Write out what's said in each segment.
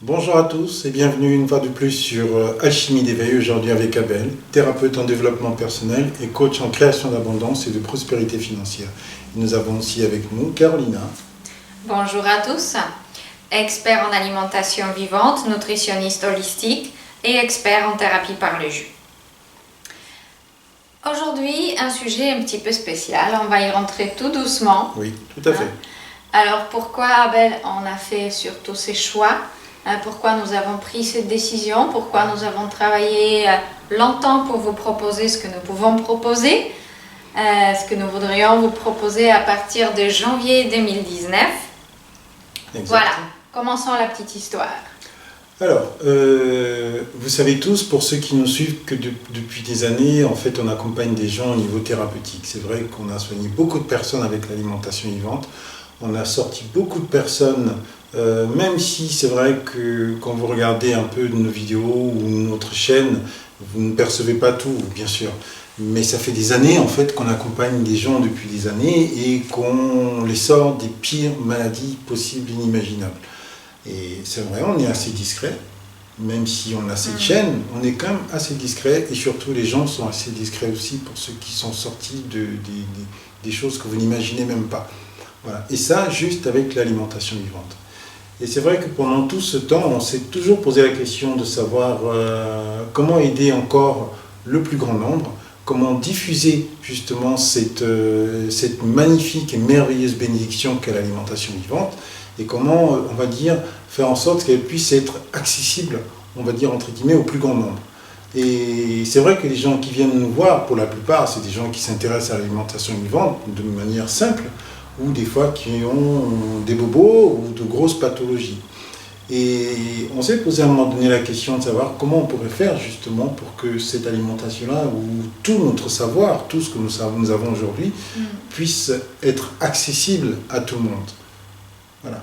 Bonjour à tous et bienvenue une fois de plus sur Alchimie d'éveil, aujourd'hui avec Abel, thérapeute en développement personnel et coach en création d'abondance et de prospérité financière. Nous avons aussi avec nous Carolina. Bonjour à tous, expert en alimentation vivante, nutritionniste holistique et expert en thérapie par le jus. Aujourd'hui, un sujet un petit peu spécial, on va y rentrer tout doucement. Oui, tout à fait. Alors pourquoi Abel, on a fait surtout ces choix? Pourquoi nous avons pris cette décision? Pourquoi nous avons travaillé longtemps pour vous proposer ce que nous pouvons proposer? Ce que nous voudrions vous proposer à partir de janvier 2019. Exact. Voilà, commençons la petite histoire. Alors, vous savez tous, pour ceux qui nous suivent, que depuis des années, en fait, on accompagne des gens au niveau thérapeutique. C'est vrai qu'on a soigné beaucoup de personnes avec l'alimentation vivante. On a sorti beaucoup de personnes, même si c'est vrai que quand vous regardez un peu nos vidéos ou notre chaîne, vous ne percevez pas tout, bien sûr. Mais ça fait des années en fait qu'on accompagne des gens depuis des années et qu'on les sort des pires maladies possibles, inimaginables. Et c'est vrai, on est assez discret, même si on a cette chaîne, on est quand même assez discret et surtout les gens sont assez discrets aussi pour ceux qui sont sortis des choses que vous n'imaginez même pas. Voilà. Et ça, juste avec l'alimentation vivante. Et c'est vrai que pendant tout ce temps, on s'est toujours posé la question de savoir comment aider encore le plus grand nombre, comment diffuser justement cette magnifique et merveilleuse bénédiction qu'est l'alimentation vivante, et comment, on va dire, faire en sorte qu'elle puisse être accessible, on va dire, entre guillemets, au plus grand nombre. Et c'est vrai que les gens qui viennent nous voir, pour la plupart, c'est des gens qui s'intéressent à l'alimentation vivante de manière simple, ou des fois qui ont des bobos ou de grosses pathologies. Et on s'est posé à un moment donné la question de savoir comment on pourrait faire justement pour que cette alimentation-là, ou tout notre savoir, tout ce que nous avons aujourd'hui, puisse être accessible à tout le monde. Voilà.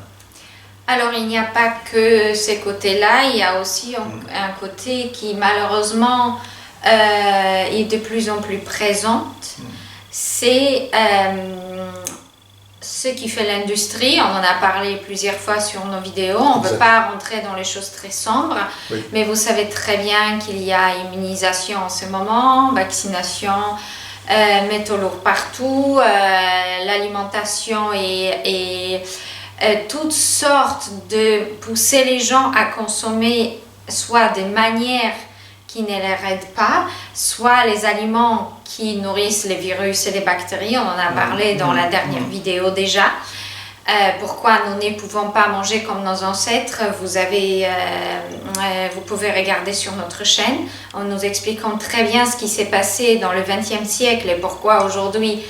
Alors il n'y a pas que ces côtés-là, il y a aussi un côté qui malheureusement est de plus en plus présent. C'est ce qui fait l'industrie. On en a parlé plusieurs fois sur nos vidéos. On ne veut pas rentrer dans les choses très sombres, oui. Mais vous savez très bien qu'il y a immunisation en ce moment, vaccination, métaux lourds partout, l'alimentation et toutes sortes de pousser les gens à consommer soit des manières qui ne les aident pas, soit les aliments qui nourrissent les virus et les bactéries. On en a parlé dans la dernière vidéo déjà. Pourquoi nous ne pouvons pas manger comme nos ancêtres? Vous pouvez regarder sur notre chaîne. En nous expliquant très bien ce qui s'est passé dans le XXe siècle et pourquoi aujourd'hui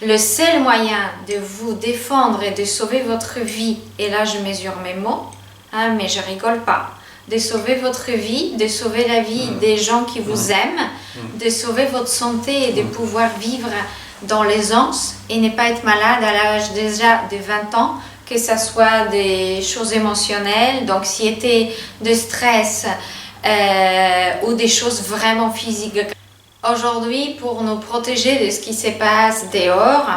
le seul moyen de vous défendre et de sauver votre vie, et là je mesure mes mots, mais je rigole pas, de sauver votre vie, de sauver la vie des gens qui vous aiment, de sauver votre santé et de pouvoir vivre dans l'aisance et ne pas être malade à l'âge déjà de 20 ans, que ce soit des choses émotionnelles, d'anxiété, de stress ou des choses vraiment physiques. Aujourd'hui, pour nous protéger de ce qui se passe dehors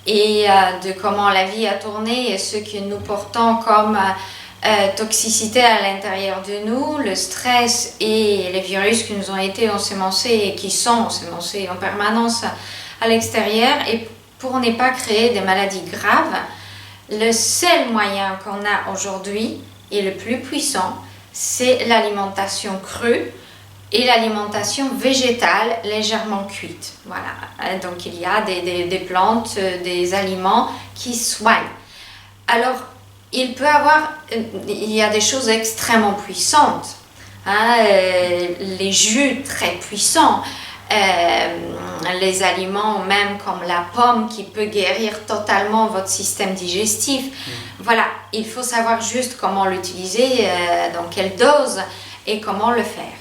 et de comment la vie a tourné et ce que nous portons comme toxicité à l'intérieur de nous, le stress et les virus qui nous ont été ensemencés et qui sont ensemencés en permanence à l'extérieur, et pour ne pas créer des maladies graves, le seul moyen qu'on a aujourd'hui et le plus puissant, c'est l'alimentation crue et l'alimentation végétale légèrement cuite. Voilà. Donc il y a des plantes, des aliments qui soignent. Alors, il y a des choses extrêmement puissantes, les jus très puissants, les aliments même comme la pomme qui peut guérir totalement votre système digestif. Voilà, il faut savoir juste comment l'utiliser, dans quelle dose et comment le faire.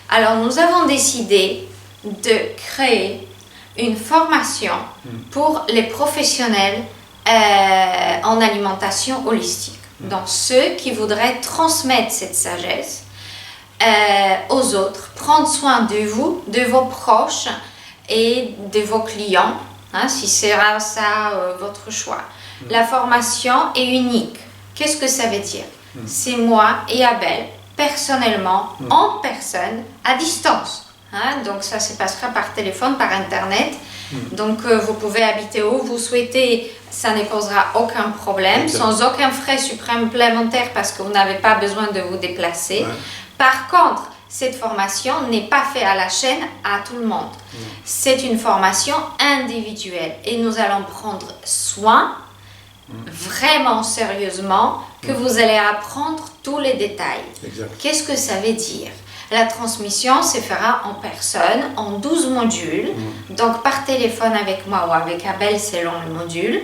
Alors nous avons décidé de créer une formation pour les professionnels en alimentation holistique. Donc ceux qui voudraient transmettre cette sagesse aux autres, prendre soin de vous, de vos proches et de vos clients, si c'est ça votre choix. La formation est unique. Qu'est-ce que ça veut dire? c'est moi et Abel, personnellement, en personne, à distance. Hein? Donc ça se passera par téléphone, par Internet. Donc vous pouvez habiter où vous souhaitez, ça ne posera aucun problème, sans aucun frais supplémentaire parce que vous n'avez pas besoin de vous déplacer. Ouais. Par contre, cette formation n'est pas faite à la chaîne à tout le monde. C'est une formation individuelle et nous allons prendre soin, vraiment sérieusement, que vous allez apprendre tous les détails. Qu'est-ce que ça veut dire? La transmission se fera en personne, en 12 modules, donc par téléphone avec moi ou avec Abel selon le module,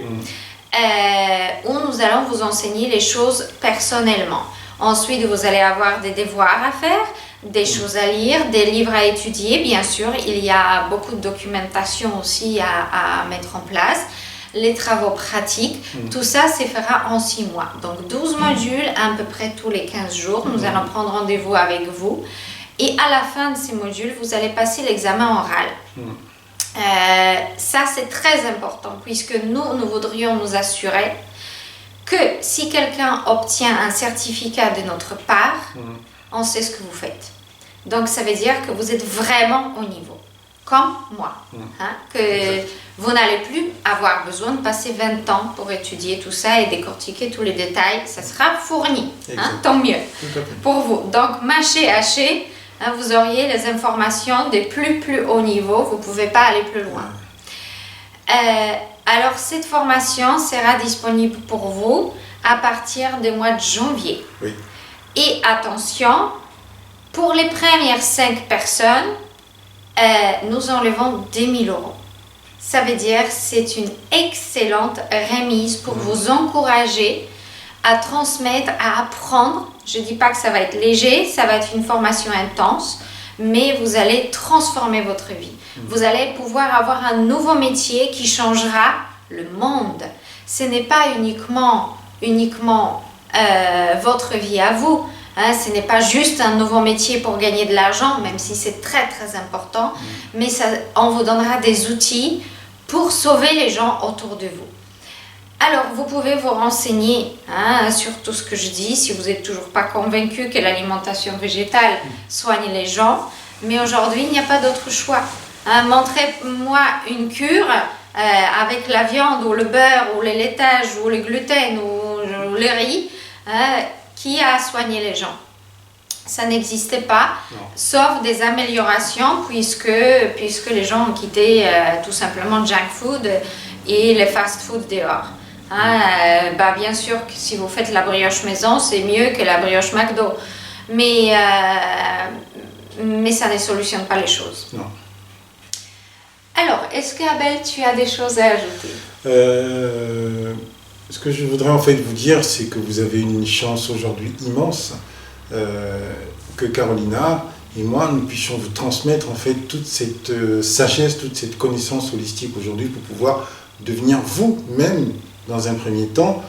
où nous allons vous enseigner les choses personnellement. Ensuite, vous allez avoir des devoirs à faire, des choses à lire, des livres à étudier, bien sûr. Il y a beaucoup de documentation aussi à mettre en place. Les travaux pratiques, tout ça se fera en 6 mois. Donc 12 modules, à peu près tous les 15 jours. Nous allons prendre rendez-vous avec vous. Et à la fin de ces modules, vous allez passer l'examen oral. Ça, c'est très important puisque nous voudrions nous assurer que si quelqu'un obtient un certificat de notre part, on sait ce que vous faites. Donc, ça veut dire que vous êtes vraiment au niveau, comme moi. Hein, que vous n'allez plus avoir besoin de passer 20 ans pour étudier tout ça et décortiquer tous les détails. Ça sera fourni, hein, tant mieux pour vous. Donc, mâchez, hachez. Hein, vous auriez les informations des plus haut niveau, vous ne pouvez pas aller plus loin. Alors, cette formation sera disponible pour vous à partir du mois de janvier. Et attention, pour les premières 5 personnes, nous enlevons 10 000 €. Ça veut dire que c'est une excellente remise pour vous encourager à transmettre, à apprendre. Je ne dis pas que ça va être léger, ça va être une formation intense, mais vous allez transformer votre vie. Vous allez pouvoir avoir un nouveau métier qui changera le monde. Ce n'est pas uniquement votre vie à vous. Hein, ce n'est pas juste un nouveau métier pour gagner de l'argent, même si c'est très très important, mais ça, on vous donnera des outils pour sauver les gens autour de vous. Alors, vous pouvez vous renseigner sur tout ce que je dis, si vous n'êtes toujours pas convaincu que l'alimentation végétale soigne les gens. Mais aujourd'hui, il n'y a pas d'autre choix. Hein, montrez-moi une cure avec la viande ou le beurre ou les laitages ou le gluten ou le riz qui a soigné les gens. Ça n'existait pas, sauf des améliorations puisque les gens ont quitté tout simplement le junk food et les fast food dehors. Bien sûr que si vous faites la brioche maison, c'est mieux que la brioche McDo. Mais ça ne solutionne pas les choses. Non. Alors, est-ce qu'Abel, tu as des choses à ajouter? Ce que je voudrais en fait vous dire, c'est que vous avez une chance aujourd'hui immense que Carolina et moi, nous puissions vous transmettre en fait toute cette sagesse, toute cette connaissance holistique aujourd'hui pour pouvoir devenir vous-même dans un premier temps,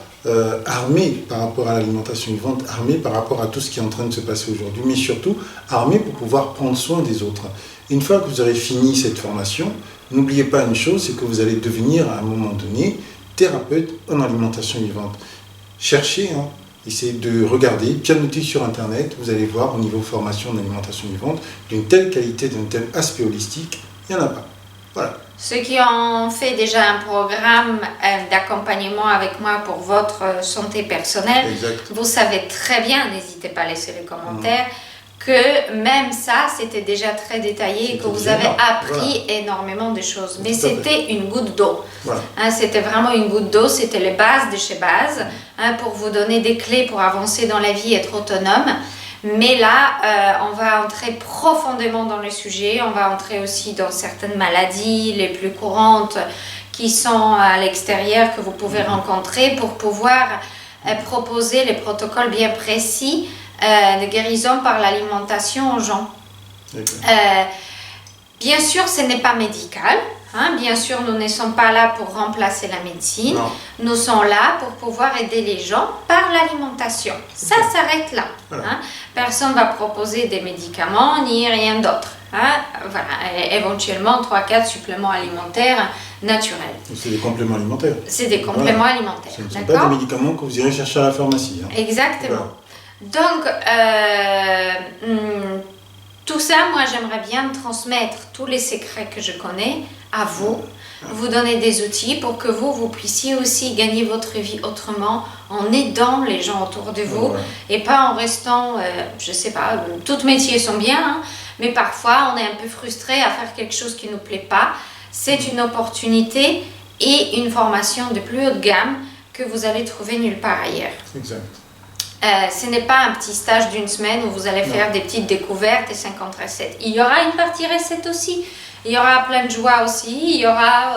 armé par rapport à l'alimentation vivante, armé par rapport à tout ce qui est en train de se passer aujourd'hui, mais surtout armé pour pouvoir prendre soin des autres. Une fois que vous aurez fini cette formation, n'oubliez pas une chose, c'est que vous allez devenir à un moment donné thérapeute en alimentation vivante. Cherchez, essayez de regarder, pianoter sur Internet, vous allez voir au niveau formation en alimentation vivante, d'une telle qualité, d'un tel aspect holistique, il n'y en a pas. Voilà. Ceux qui ont fait déjà un programme d'accompagnement avec moi pour votre santé personnelle, vous savez très bien, n'hésitez pas à laisser les commentaires, que même ça, c'était déjà très détaillé et que vous avez appris énormément de choses. Mais c'était une goutte d'eau. C'était vraiment une goutte d'eau, c'était les bases de chez base, pour vous donner des clés pour avancer dans la vie, être autonome. Mais là, on va entrer profondément dans le sujet, on va entrer aussi dans certaines maladies les plus courantes qui sont à l'extérieur que vous pouvez rencontrer pour pouvoir proposer les protocoles bien précis de guérison par l'alimentation aux gens. Bien sûr, ce n'est pas médical. Bien sûr, nous ne sommes pas là pour remplacer la médecine. Non. Nous sommes là pour pouvoir aider les gens par l'alimentation. Ça s'arrête là. Voilà. Personne ne va proposer des médicaments ni rien d'autre. Voilà. Éventuellement, 3-4 suppléments alimentaires naturels. C'est des compléments alimentaires. C'est des compléments alimentaires. Ce ne sont pas des médicaments que vous irez chercher à la pharmacie. Exactement. Donc, tout ça, moi, j'aimerais bien transmettre tous les secrets que je connais à vous, vous donner des outils pour que vous puissiez aussi gagner votre vie autrement, en aidant les gens autour de vous, et pas en restant, je sais pas, tous métiers sont bien, hein, mais parfois on est un peu frustré à faire quelque chose qui ne nous plaît pas. C'est une opportunité et une formation de plus haute gamme que vous allez trouver nulle part ailleurs. Exact. Ce n'est pas un petit stage d'une semaine où vous allez faire des petites découvertes et 50 recettes. Il y aura une partie recette aussi. Il y aura plein de joie aussi. Il y aura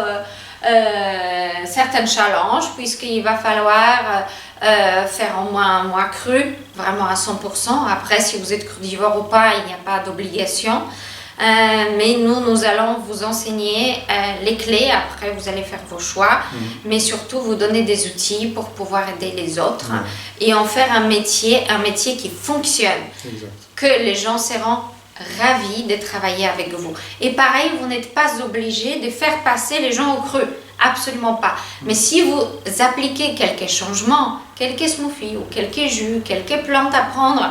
certains challenges puisqu'il va falloir faire au moins un mois cru, vraiment à 100%. Après, si vous êtes crudivore ou pas, il n'y a pas d'obligation. Mais nous allons vous enseigner les clés. Après, vous allez faire vos choix, mais surtout vous donner des outils pour pouvoir aider les autres et en faire un métier qui fonctionne, que les gens seront ravis de travailler avec vous. Et pareil, vous n'êtes pas obligé de faire passer les gens au cru, absolument pas. Mais si vous appliquez quelques changements, quelques smoothies ou quelques jus, quelques plantes à prendre,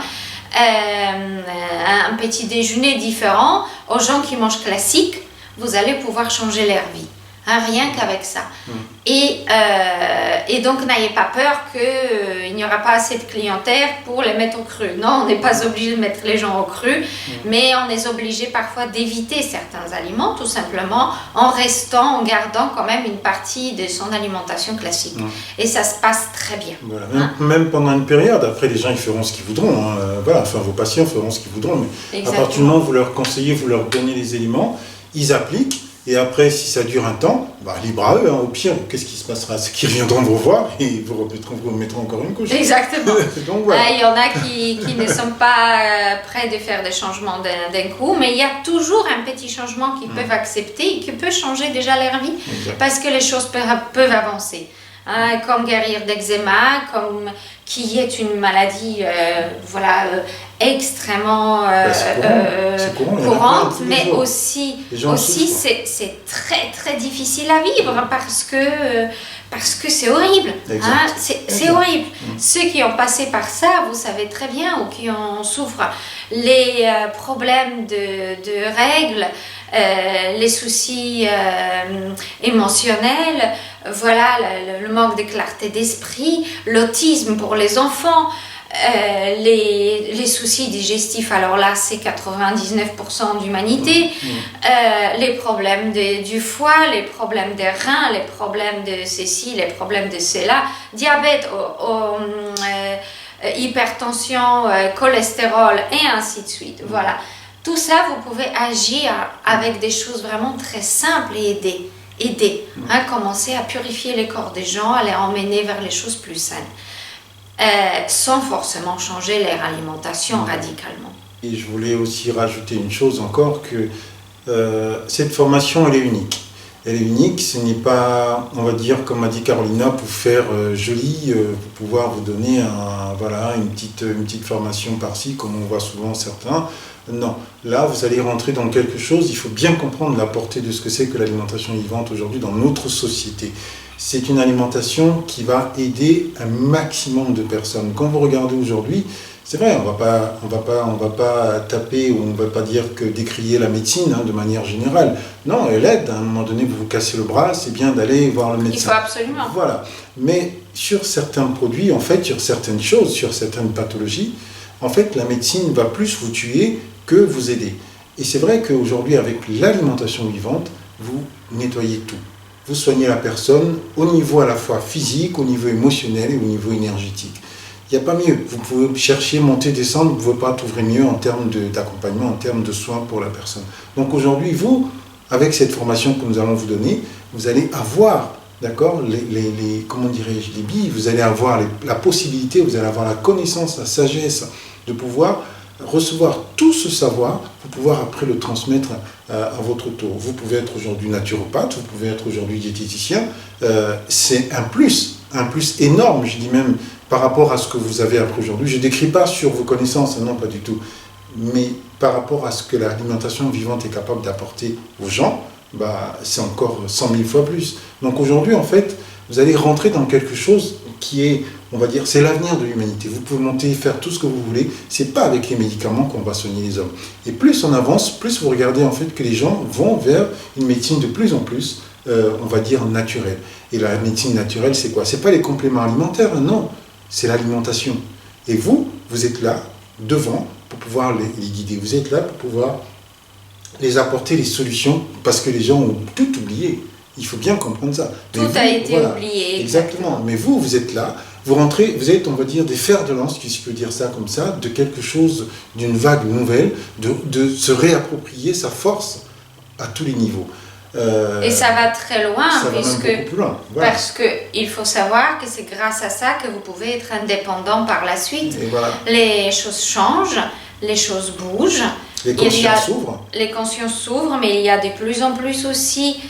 un petit déjeuner différent aux gens qui mangent classique, vous allez pouvoir changer leur vie. Hein, rien qu'avec ça. Et donc, n'ayez pas peur qu'il n'y aura pas assez de clientèle pour les mettre au cru. Non, on n'est pas obligé de mettre les gens au cru, mais on est obligé parfois d'éviter certains aliments, tout simplement, en gardant quand même une partie de son alimentation classique. Et ça se passe très bien. Voilà. Même pendant une période, après les gens ils feront ce qu'ils voudront. Hein. Voilà, enfin vos patients feront ce qu'ils voudront. Mais à partir du moment où vous leur conseillez, vous leur donnez les éléments, ils appliquent. Et après, si ça dure un temps, libre à eux. Hein. Au pire, qu'est-ce qui se passera? C'est qu'ils reviendront vous voir et vous mettront encore une couche. Exactement. Donc, voilà. Il y en a qui ne sont pas prêts de faire des changements d'un coup, mais il y a toujours un petit changement qu'ils peuvent accepter et qui peut changer déjà leur vie, parce que les choses peuvent avancer. Hein, comme guérir d'eczéma, comme qui est une maladie extrêmement courante, mais aussi c'est très très difficile à vivre parce que c'est horrible. Hein, c'est horrible. Ceux qui ont passé par ça, vous savez très bien, ou qui en souffrent, les problèmes de règles, les soucis émotionnels, voilà, le manque de clarté d'esprit, l'autisme pour les enfants, les soucis digestifs, alors là c'est 99% d'humanité, les problèmes du foie, les problèmes des reins, les problèmes de ceci, les problèmes de cela, diabète, hypertension, cholestérol et ainsi de suite. Voilà. Tout ça, vous pouvez agir avec des choses vraiment très simples et aider. Hein, commencer à purifier les corps des gens, à les emmener vers les choses plus saines, sans forcément changer leur alimentation radicalement. Et je voulais aussi rajouter une chose encore, que cette formation, elle est unique. Elle est unique, ce n'est pas, on va dire, comme a dit Carolina, pour faire joli, pour pouvoir vous donner une petite formation par-ci, comme on voit souvent certains. Non, là vous allez rentrer dans quelque chose, il faut bien comprendre la portée de ce que c'est que l'alimentation vivante aujourd'hui dans notre société. C'est une alimentation qui va aider un maximum de personnes. Quand vous regardez aujourd'hui, c'est vrai, on va pas taper ou on va pas dire que décrier la médecine de manière générale. Non, elle aide. À un moment donné, vous vous cassez le bras, c'est bien d'aller voir le médecin. Il faut absolument. Voilà. Mais sur certains produits, en fait, sur certaines choses, sur certaines pathologies, en fait, la médecine va plus vous tuer que vous aider. Et c'est vrai qu'aujourd'hui, avec l'alimentation vivante, vous nettoyez tout. Vous soignez la personne au niveau à la fois physique, au niveau émotionnel et au niveau énergétique. Il n'y a pas mieux. Vous pouvez chercher, monter, descendre, vous ne pouvez pas trouver mieux en termes d'accompagnement, en termes de soins pour la personne. Donc aujourd'hui, vous, avec cette formation que nous allons vous donner, vous allez avoir, d'accord, comment dirais-je, les billes, vous allez avoir la possibilité, vous allez avoir la connaissance, la sagesse de pouvoir recevoir tout ce savoir pour pouvoir après le transmettre à votre tour. Vous pouvez être aujourd'hui naturopathe, vous pouvez être aujourd'hui diététicien, c'est un plus énorme, je dis même, par rapport à ce que vous avez appris aujourd'hui. Je ne décris pas sur vos connaissances, non, pas du tout, mais par rapport à ce que l'alimentation vivante est capable d'apporter aux gens, c'est encore 100 000 fois plus. Donc aujourd'hui, en fait, vous allez rentrer dans quelque chose qui est, on va dire, c'est l'avenir de l'humanité. Vous pouvez monter, faire tout ce que vous voulez, c'est pas avec les médicaments qu'on va soigner les hommes. Et plus on avance, plus vous regardez en fait que les gens vont vers une médecine de plus en plus, on va dire, naturelle. Et la médecine naturelle, c'est quoi? C'est pas les compléments alimentaires, non, c'est l'alimentation. Et vous êtes là, devant, pour pouvoir les guider. Vous êtes là pour pouvoir les apporter les solutions, parce que les gens ont tout oublié. Il faut bien comprendre ça. Tout a été oublié. Exactement. Mais vous êtes là, vous rentrez, vous êtes, on va dire, des fers de lance, si je peux dire ça comme ça, de quelque chose, d'une vague nouvelle, de se réapproprier sa force à tous les niveaux. Et ça va très loin, ça va même beaucoup plus loin. Voilà. Parce qu'il faut savoir que c'est grâce à ça que vous pouvez être indépendant par la suite. Et voilà. Les choses changent, les choses bougent. Les consciences s'ouvrent. Les consciences s'ouvrent, mais il y a de plus en plus aussi...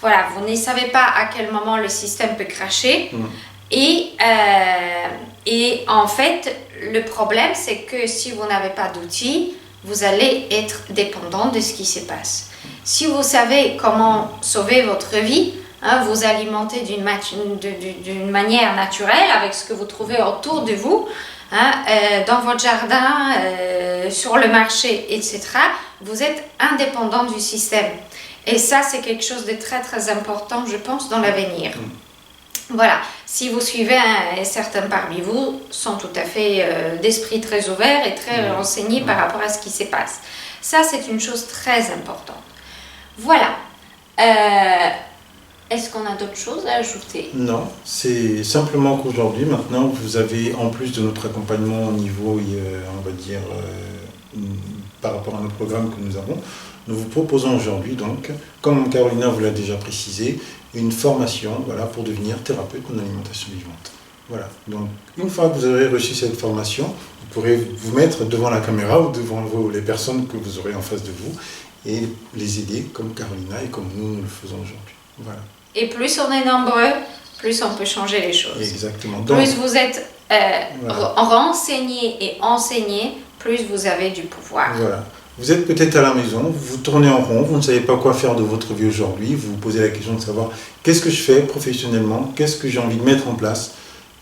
Voilà, vous ne savez pas à quel moment le système peut cracher. Et en fait, le problème, c'est que si vous n'avez pas d'outils, vous allez être dépendant de ce qui se passe. Si vous savez comment sauver votre vie, vous alimentez d'une manière naturelle avec ce que vous trouvez autour de vous, dans votre jardin, sur le marché, etc., vous êtes indépendant du système. Et ça, c'est quelque chose de très, très important, je pense, dans l'avenir. Voilà. Si vous suivez, certains parmi vous sont tout à fait d'esprit très ouvert et très renseignés par rapport à ce qui se passe. Ça, c'est une chose très importante. Voilà. Est-ce qu'on a d'autres choses à ajouter? Non, c'est simplement qu'aujourd'hui, maintenant, vous avez, en plus de notre accompagnement au niveau, on va dire, par rapport à nos programmes que nous avons, nous vous proposons aujourd'hui, donc, comme Carolina vous l'a déjà précisé, une formation, voilà, pour devenir thérapeute en alimentation vivante. Voilà. Donc, une fois que vous aurez reçu cette formation, vous pourrez vous mettre devant la caméra ou devant les personnes que vous aurez en face de vous et les aider, comme Carolina et comme nous le faisons aujourd'hui. Voilà. Et plus on est nombreux, plus on peut changer les choses. Exactement. Donc, plus vous êtes renseignés et enseignés, plus vous avez du pouvoir. Voilà. Vous êtes peut-être à la maison, vous tournez en rond, vous ne savez pas quoi faire de votre vie aujourd'hui, vous vous posez la question de savoir qu'est-ce que je fais professionnellement, qu'est-ce que j'ai envie de mettre en place.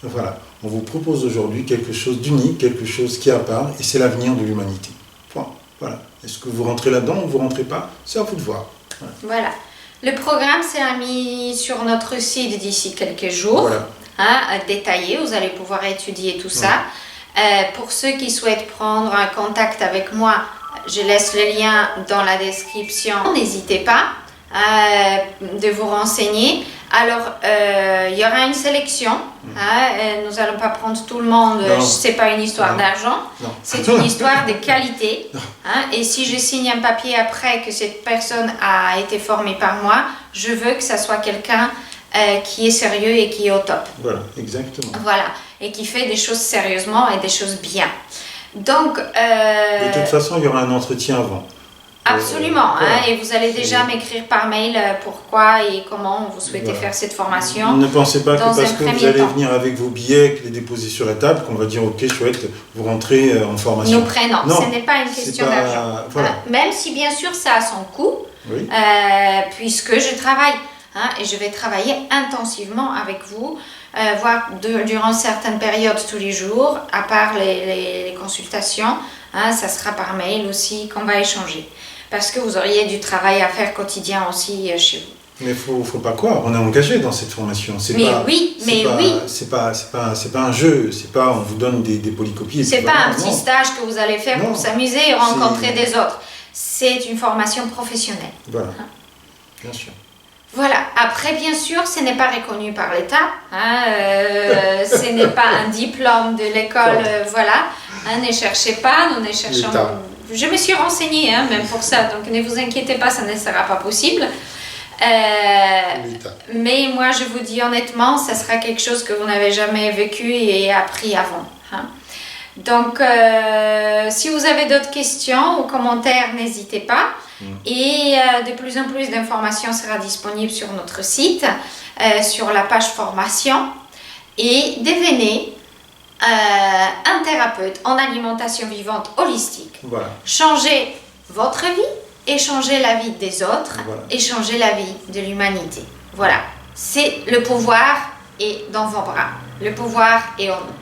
Voilà, on vous propose aujourd'hui quelque chose d'unique, quelque chose qui est à part, et c'est l'avenir de l'humanité. Point. Voilà. Est-ce que vous rentrez là-dedans ou vous ne rentrez pas? C'est à vous de voir. Voilà. Le programme sera mis sur notre site d'ici quelques jours, voilà. Détaillé, vous allez pouvoir étudier tout ça. Pour ceux qui souhaitent prendre un contact avec moi, je laisse le lien dans la description. N'hésitez pas de vous renseigner. Alors, il y aura une sélection. Nous n'allons pas prendre tout le monde. Ce n'est pas une histoire d'argent. C'est une histoire de qualité. Et si je signe un papier après que cette personne a été formée par moi, je veux que ça soit quelqu'un qui est sérieux et qui est au top. Voilà, exactement. Voilà, et qui fait des choses sérieusement et des choses bien. Donc, de toute façon, il y aura un entretien avant. Absolument, et vous allez déjà m'écrire par mail pourquoi et comment vous souhaitez faire cette formation. Ne pensez pas que parce que vous allez venir avec vos billets, les déposer sur la table, qu'on va dire ok, chouette, vous rentrez en formation. Nos prénoms, ce n'est pas une question d'argent. Voilà. Même si bien sûr ça a son coût, puisque je travaille. Et je vais travailler intensivement avec vous, voire durant certaines périodes tous les jours, à part les consultations, ça sera par mail aussi qu'on va échanger. Parce que vous auriez du travail à faire quotidien aussi chez vous. Mais faut pas croire, on est engagé dans cette formation. C'est pas un jeu, c'est pas on vous donne des polycopies. C'est pas un petit stage que vous allez faire pour s'amuser et rencontrer des autres. C'est une formation professionnelle. Voilà, bien sûr. Voilà, après bien sûr, ce n'est pas reconnu par l'État, ce n'est pas un diplôme de l'école, voilà, ne cherchez pas, nous ne cherchons... Je me suis renseignée même pour ça, donc ne vous inquiétez pas, ça ne sera pas possible. Mais moi je vous dis honnêtement, ça sera quelque chose que vous n'avez jamais vécu et appris avant. Donc si vous avez d'autres questions ou commentaires, n'hésitez pas. Et de plus en plus d'informations sera disponible sur notre site, sur la page formation. Et devenez un thérapeute en alimentation vivante holistique. Voilà. Changez votre vie et changez la vie des autres et changez la vie de l'humanité. Voilà, c'est le pouvoir est dans vos bras. Le pouvoir est en nous.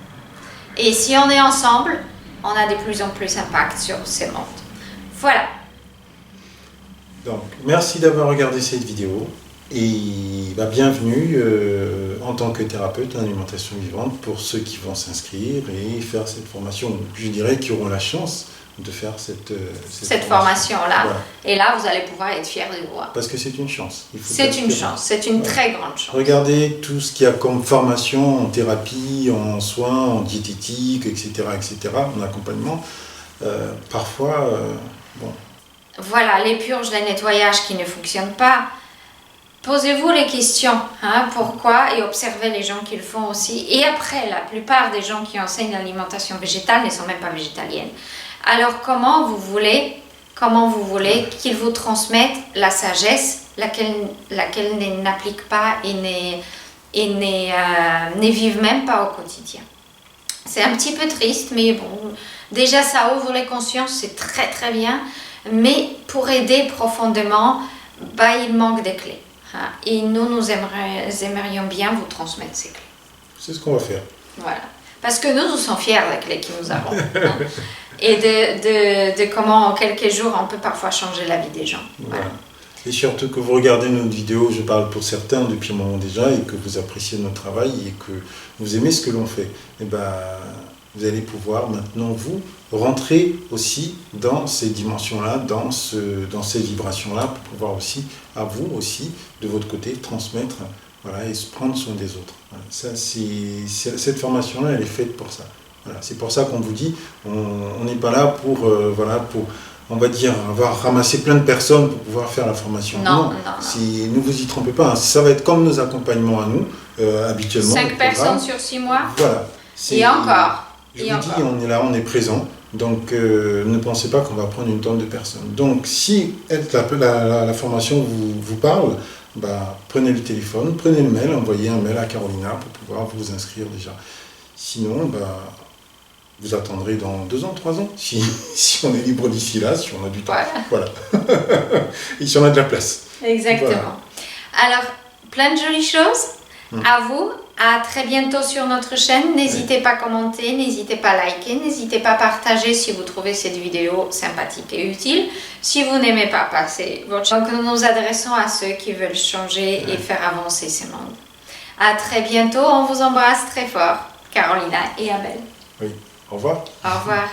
Et si on est ensemble, on a de plus en plus d'impact sur ce monde. Voilà. Donc, merci d'avoir regardé cette vidéo et bienvenue en tant que thérapeute en alimentation vivante pour ceux qui vont s'inscrire et faire cette formation. Je dirais qu'ils auront la chance de faire cette formation-là. Voilà. Et là, vous allez pouvoir être fiers de vous. Parce que c'est une chance. C'est une chance, c'est une très grande chance. Regardez tout ce qu'il y a comme formation en thérapie, en soins, en diététique, etc., en accompagnement. Parfois, bon. Voilà, les purges, les nettoyages qui ne fonctionnent pas. Posez-vous les questions, pourquoi, et observez les gens qui le font aussi. Et après, la plupart des gens qui enseignent l'alimentation végétale ne sont même pas végétaliennes. Alors, comment vous voulez qu'ils vous transmettent la sagesse, laquelle n'applique pas et ne vivent même pas au quotidien. C'est un petit peu triste, mais bon, déjà ça ouvre les consciences, c'est très très bien. Mais pour aider profondément, il manque des clés. Et nous aimerions bien vous transmettre ces clés. C'est ce qu'on va faire. Voilà. Parce que nous sommes fiers des clés que nous avons. Et de comment en quelques jours on peut parfois changer la vie des gens. Voilà. Et surtout que vous regardez notre vidéo, je parle pour certains depuis un moment déjà, et que vous appréciez notre travail et que vous aimez ce que l'on fait. Et vous allez pouvoir maintenant vous rentrer aussi dans ces dimensions-là, dans ces vibrations-là, pour pouvoir aussi, à vous aussi, de votre côté, transmettre, voilà, et se prendre soin des autres. Voilà. Ça, cette formation-là, elle est faite pour ça. Voilà. C'est pour ça qu'on vous dit, on n'est pas là pour, on va dire, avoir ramassé plein de personnes pour pouvoir faire la formation. Non. Si, ne vous y trompez pas, ça va être comme nos accompagnements à nous, habituellement. 5 personnes sur 6 mois. Voilà. Et encore. Je vous dis, on est là, on est présent. Donc, ne pensez pas qu'on va prendre une tonne de personnes. Donc, si la formation vous parle, prenez le téléphone, prenez le mail, envoyez un mail à Carolina pour pouvoir vous inscrire déjà. Sinon, vous attendrez dans 2 ans, 3 ans, si on est libre d'ici là, si on a du temps. Voilà. Et si on a de la place. Exactement. Voilà. Alors, plein de jolies choses. À vous. À très bientôt sur notre chaîne. N'hésitez pas à commenter, n'hésitez pas à liker, n'hésitez pas à partager si vous trouvez cette vidéo sympathique et utile. Si vous n'aimez pas, passez votre chance. Donc nous nous adressons à ceux qui veulent changer et faire avancer ce monde. À très bientôt, on vous embrasse très fort. Carolina et Abel. Oui, au revoir. Au revoir.